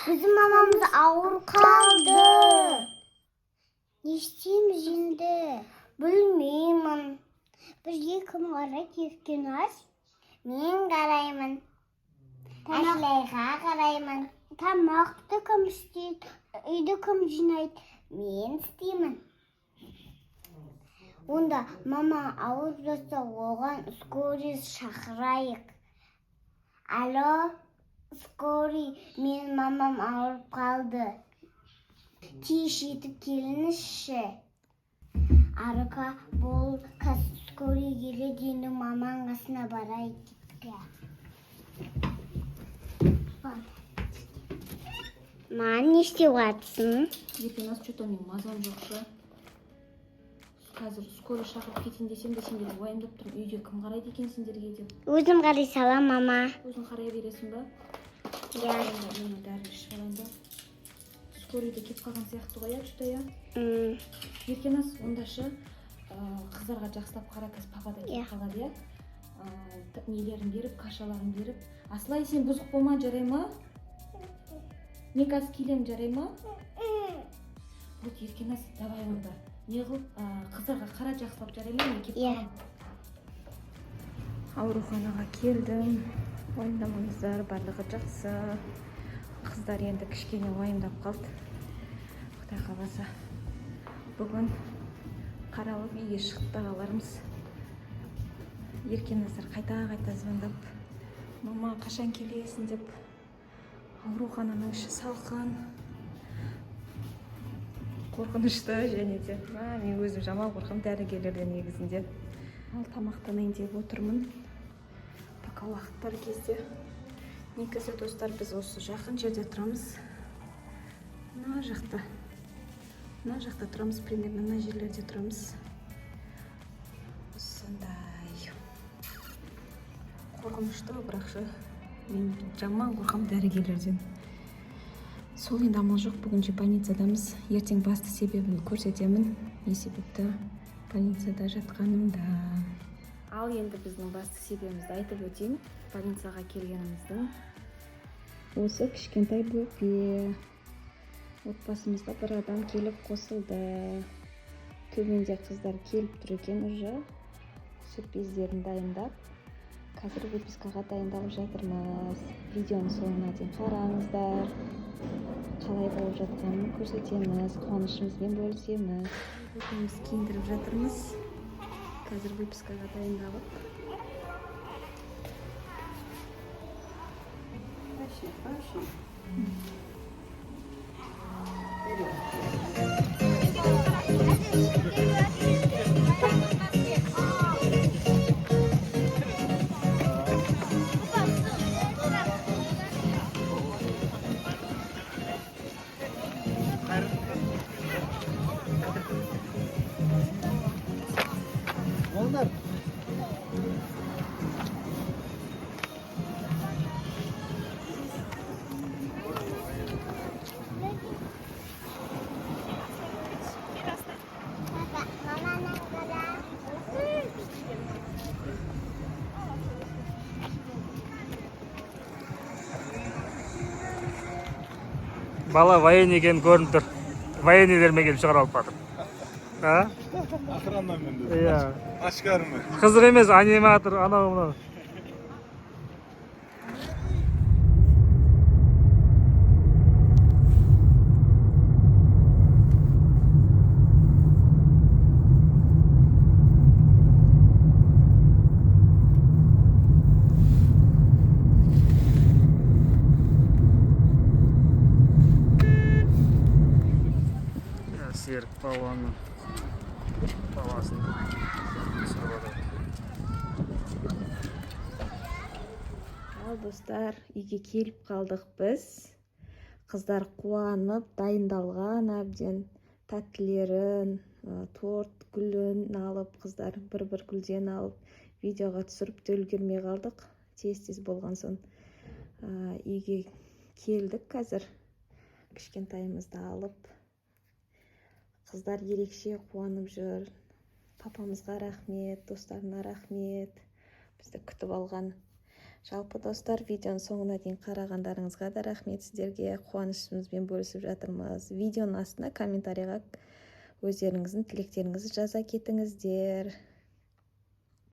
Bizim mamamız ağır kaldı. Ne isteyeyim şimdi? Bilmiyorum. Bizge kim qaray keskinaş? Men qarayman. Ashlayga qarayman. Tamoqni kim istaydi? Uyda kim jinaydi? Men istayman. Onda mama ağır bo'lsa oğan skoriz chaqiraylik. Alo, skori, men mamam ağırıp kaldı. Tiş yetip kelinişi. Arka bol kas skori gele dini mamam kasına barayıp gitti. Man ne isteyapsın? Ертең что-то мен мазам жоқ шы. Қазір скоро шақырып кетейін десем де сендер уайымдап тұрмын, үйде кім қарайды екен сендерге деп. Өзім қарай салам, мама. Өзің қарай бересің ба? Иә. Мен дәріні ішіп алайын да. Скорыйда кетіп қалған сияқты ғой, что я. Еркенас, онда шы қыздарға жақсылап қара, қазір папа да кетіп қалады, иә. Нелерін беріп, кашаларын беріп. Асылай, сен бұзық болма, жарай ма? Мен қазір келем, жарай ма? Вот Еркенас, давай онда. Не қыл, қыздарға қара жақсылап, жарай ма? Мен кетіп қалам. Ауруханаға келдім. Уайымдамаңыздар, барлығы жақсы. Қыздар енді кішкене уайымдап қалды. Құдай қаласа. Бүгін қаралып үйге шығып қалармыз. Еркеназдар қайта звондап, мама қашан келесің деп. Аурухананың іші салқын, қорқынышты және де. Мен өзім жаман қорқам дәрігерлерден негізінде. Ал тамақтанайын деп отырмын. Пока уақыт бар кезде. Негізі достар, біз осы жақын жерде тұрамыз. Мына жақта тұрамыз, примерно мына жерлерде тұрамыз. Сондай қорқынышты, бірақшы мен жаман қорқам дәрігерлерден. Сол енді амал жоқ, бүгінше больницадамыз. Ертең басты себебін көрсетемін. Не себепті больницада жатқанымда. Ал енді біздің басты себебімізді айтып өтейін. Больницаға келгеніміздің. Осы кішкентай бөпе. Отбасымызға бір адам келіп қосылды. Төменде қыздар келіп тұр екен уже. Сюрприздерін дайындап. Қазір выпискаға дайындалып жатырмыз. Видеоны соңына дейін қараңыздар. Қалай болып жатқанын көрсетеміз, қуанышымызбен бөлісеміз. Бөпеміз киіндіріп жатырмыз. Қазір выпискаға дайындалып. Бала военный екені көрініп тұр. Военныйлермен келіп шығарып алып жатыр. Охранамен де. Иә. Ашқарымен. Қызық емес, аниматор, анау мынау. Серік баланың баласын Ал достар, үйге келіп қалдық біз. Қыздар қуанып, дайындалған әбден тәттілерін, торт гүлін алып, қыздар бір гүлден алып, видеоға түсіріп те үлгермей қалдық. Тез болған соң үйге келдік қазір. Кішкентайымызды алып. Қыздар ерекше қуанып жүр. Папамызға рахмет, достарына рахмет. Бізді күтіп алған. Жалпы достар, видеоның соңына дейін қарағандарыңызға да рахмет. Сіздерге қуанышымызбен бөлісіп жатырмыз. Видеоның астына комментарийға өздеріңіздің тілектеріңізді жаза кетіңіздер.